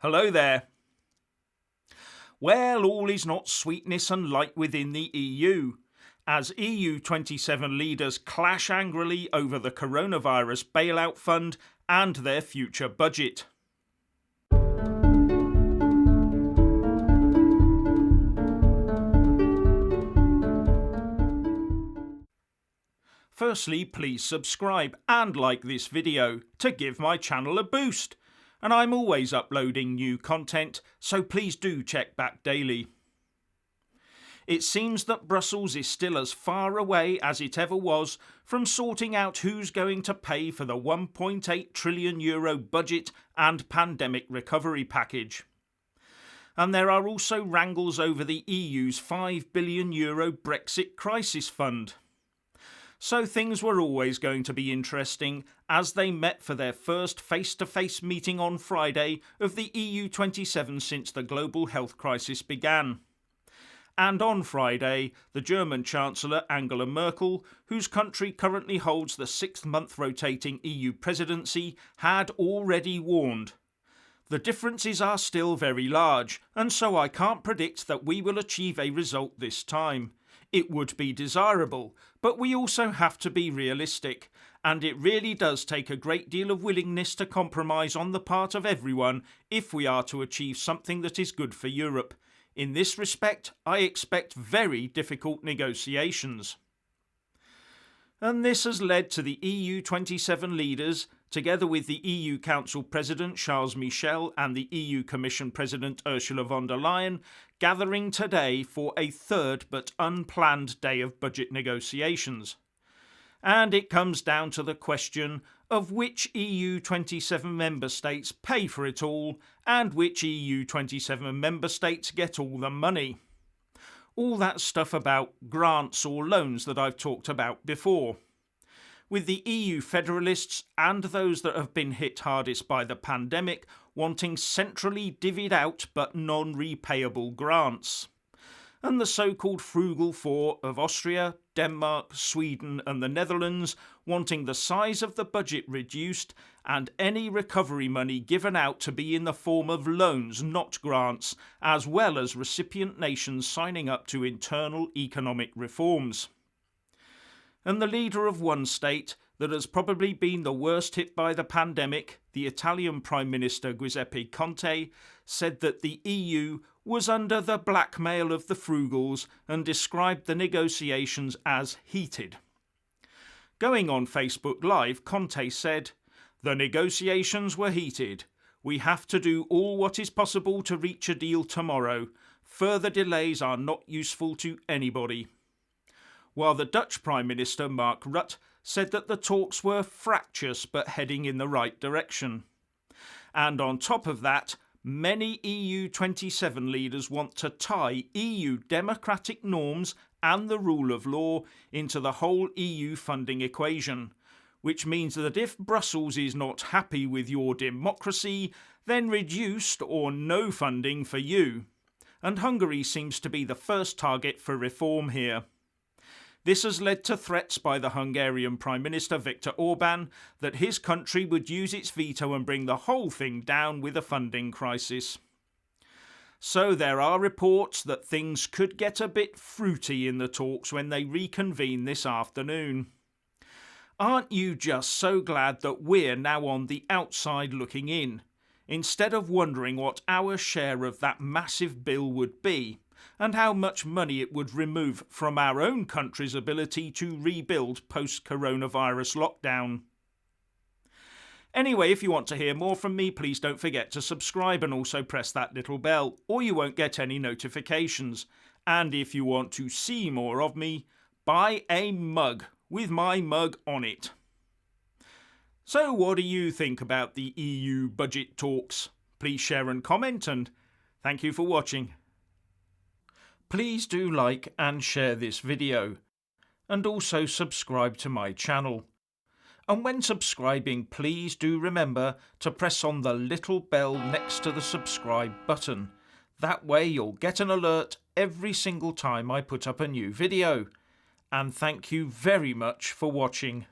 Hello there. Well, all is not sweetness and light within the EU, as EU 27 leaders clash angrily over the coronavirus bailout fund and their future budget. Firstly, please subscribe and like this video to give my channel a boost. And I'm always uploading new content, so please do check back daily. It seems that Brussels is still as far away as it ever was from sorting out who's going to pay for the €1.8 trillion budget and pandemic recovery package. And there are also wrangles over the EU's €5 billion Brexit crisis fund. So things were always going to be interesting as they met for their first face-to-face meeting on Friday of the EU 27 since the global health crisis began. And on Friday, the German Chancellor Angela Merkel, whose country currently holds the 6th-month rotating EU presidency, had already warned. The differences are still very large, and so I can't predict that we will achieve a result this time. It would be desirable, but we also have to be realistic, and it really does take a great deal of willingness to compromise on the part of everyone if we are to achieve something that is good for Europe. In this respect, I expect very difficult negotiations. And this has led to the EU 27 leaders, together with the EU Council President Charles Michel and the EU Commission President Ursula von der Leyen, gathering today for a third but unplanned day of budget negotiations. And it comes down to the question of which EU 27 member states pay for it all and which EU 27 member states get all the money. All that stuff about grants or loans that I've talked about before. With the EU federalists and those that have been hit hardest by the pandemic wanting centrally divvied out but non-repayable grants. And the so-called frugal four of Austria, Denmark, Sweden and the Netherlands wanting the size of the budget reduced and any recovery money given out to be in the form of loans, not grants, as well as recipient nations signing up to internal economic reforms. And the leader of one state that has probably been the worst hit by the pandemic, the Italian Prime Minister Giuseppe Conte, said that the EU was under the blackmail of the frugals and described the negotiations as heated. Going on Facebook Live, Conte said, "The negotiations were heated. We have to do all what is possible to reach a deal tomorrow. Further delays are not useful to anybody." While the Dutch Prime Minister Mark Rutte said that the talks were fractious but heading in the right direction. And on top of that, many EU 27 leaders want to tie EU democratic norms and the rule of law into the whole EU funding equation, which means that if Brussels is not happy with your democracy, then reduced or no funding for you. And Hungary seems to be the first target for reform here. This has led to threats by the Hungarian Prime Minister Viktor Orbán that his country would use its veto and bring the whole thing down with a funding crisis. So there are reports that things could get a bit fruity in the talks when they reconvene this afternoon. Aren't you just so glad that we're now on the outside looking in, instead of wondering what our share of that massive bill would be? And how much money it would remove from our own country's ability to rebuild post-coronavirus lockdown. Anyway, if you want to hear more from me, please don't forget to subscribe and also press that little bell, or you won't get any notifications. And if you want to see more of me, buy a mug with my mug on it. So what do you think about the EU budget talks? Please share and comment, and thank you for watching. Please do like and share this video, and also subscribe to my channel. And when subscribing, please do remember to press on the little bell next to the subscribe button. That way you'll get an alert every single time I put up a new video. And thank you very much for watching.